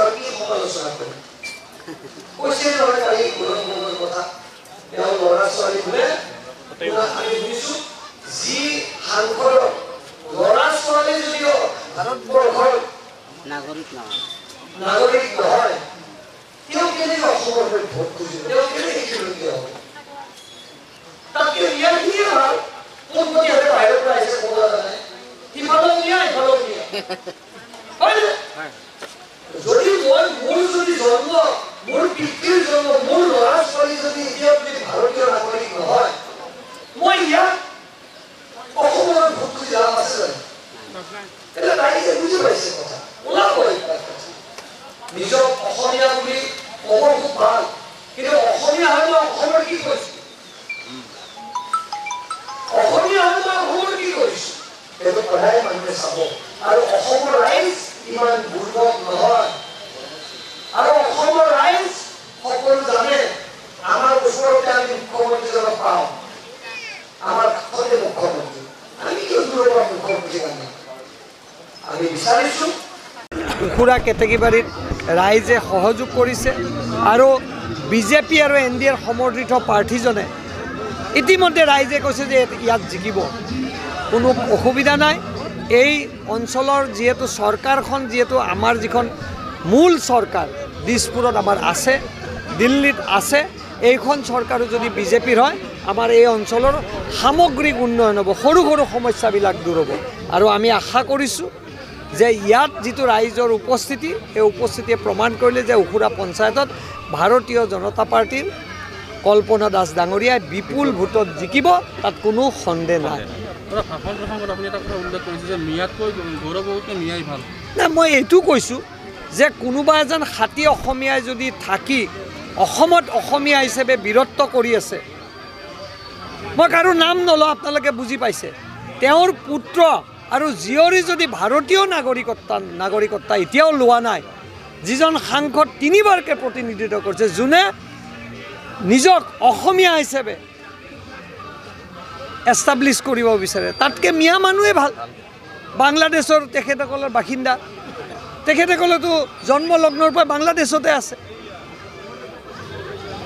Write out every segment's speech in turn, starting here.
আৰু কি সমালোচনা কৰিম কৈছে নহয় কালি গুণৰ কথা তেওঁ ল'ৰা ছোৱালীবোৰে আমি শুনিছোঁ যি সাংসদৰ ল'ৰা ছোৱালী যদিও ভাৰতবৰ্ষৰ নাগৰিক নহয় তেওঁ কেনেকৈ অসমৰ হৈ ভোট খুজিব তেওঁ কেনেকৈ শিক্ষিত হ'ব তাতকে ইয়াৰ কি ভাল কোনপটীয়াকৈ বাহিৰৰ পৰা আহিছে ক'ব জানে সিফালেও নিয়া ইফালেও নিয়া হয়নে যদি মই মোৰ যদি জন্ম মোৰ পিতৃৰ জন্ম মোৰ ল'ৰা ছোৱালী যদি এতিয়াও যদি ভাৰতীয় নাগৰিক নহয় মই ইয়াত অসমৰ ভোট খুজি লাভ আছে জানো এটা ৰাইজে বুজি পাইছে কথা ওলাব নিজৰ অসমীয়া বুলি ক'ব খুব ভাল কিন্তু অসমীয়া হয় মই অসমৰ কি কৈছো অসমীয়া হয় মই অসমৰ কি কৈছো সেইটো সদায় মানুহে চাব আৰু অসমৰ ৰাইজ ইমান দুৰ্বল নহয় আৰু অসমৰ ৰাইজ সকলো জানে আমাৰ ওচৰতে আমি মুখ্যমন্ত্ৰীজনক পাওঁ আমাৰ কাষতে মুখ্যমন্ত্ৰী আমি কিয় দূৰৰ পৰা মুখ্যমন্ত্ৰী কাৰণে আমি বিচাৰিছোঁ উখুৰা কেতেকীবাৰীত ৰাইজে সহযোগ কৰিছে আৰু বিজেপি আৰু NDAৰ সমৰ্থিত প্ৰাৰ্থীজনে ইতিমধ্যে ৰাইজে কৈছে যে ইয়াত জিকিব কোনো অসুবিধা নাই এই অঞ্চলৰ যিহেতু চৰকাৰখন যিহেতু আমাৰ যিখন মূল চৰকাৰ দিছপুৰত আমাৰ আছে দিল্লীত আছে এইখন চৰকাৰো যদি বিজেপিৰ হয় আমাৰ এই অঞ্চলৰ সামগ্ৰিক উন্নয়ন হ'ব সৰু সৰু সমস্যাবিলাক দূৰ হ'ব আৰু আমি আশা কৰিছোঁ যে ইয়াত যিটো ৰাইজৰ উপস্থিতি এই উপস্থিতিয়ে প্ৰমাণ কৰিলে যে উখুৰা পঞ্চায়তত ভাৰতীয় জনতা পাৰ্টীৰ কল্পনা দাস ডাঙৰীয়াই বিপুল ভোটত জিকিব তাত কোনো সন্দেহ নাই নাই মই এইটো কৈছোঁ যে কোনোবা এজন খাটি অসমীয়াই যদি থাকি অসমত অসমীয়া হিচাপে বীৰত্ব কৰি আছে মই কাৰো নাম নলওঁ আপোনালোকে বুজি পাইছে তেওঁৰ পুত্ৰ আৰু জীয়ৰী যদি ভাৰতীয় নাগৰিকত্ব এতিয়াও লোৱা নাই যিজন সাংসদ 3বাৰকৈ প্ৰতিনিধিত্ব কৰিছে যোনে নিজক অসমীয়া হিচাপে এষ্টাব্লিছ কৰিব বিচাৰে তাতকৈ মিয়া মানুহে ভাল বাংলাদেশৰ তেখেতসকলৰ বাসিন্দা তেখেতসকলেতো জন্মলগ্নৰ পৰা বাংলাদেশতে আছে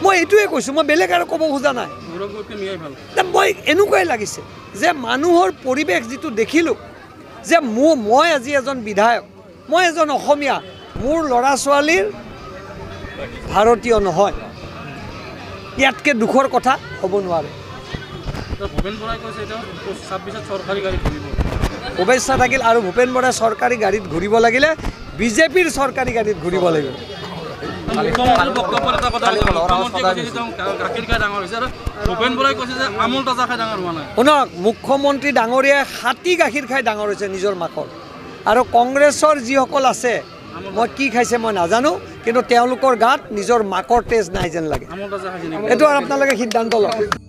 মই এইটোৱে কৈছোঁ মই বেলেগ আৰু ক'ব খোজা নাই মই এনেকুৱাই লাগিছে যে মানুহৰ পৰিৱেশ যিটো দেখিলোঁ যে মই আজি এজন বিধায়ক মই এজন অসমীয়া মোৰ ল'ৰা ছোৱালীৰ ভাৰতীয় নহয় ইয়াতকৈ দুখৰ কথা হ'ব নোৱাৰে শুভেচ্ছা থাকিল আৰু ভূপেন বৰাই চৰকাৰী গাড়ীত ঘূৰিব লাগিলে বিজেপিৰ চৰকাৰী গাড়ীত ঘূৰিব লাগিব শুনক মুখ্যমন্ত্ৰী ডাঙৰীয়াই খাটি গাখীৰ খাই ডাঙৰ হৈছে নিজৰ মাকৰ আৰু কংগ্ৰেছৰ যিসকল আছে মই কি খাইছে মই নাজানো কিন্তু তেওঁলোকৰ গাত নিজৰ মাকৰ তেজ নাই যেন লাগে এইটো আৰু আপোনালোকে সিদ্ধান্ত লওক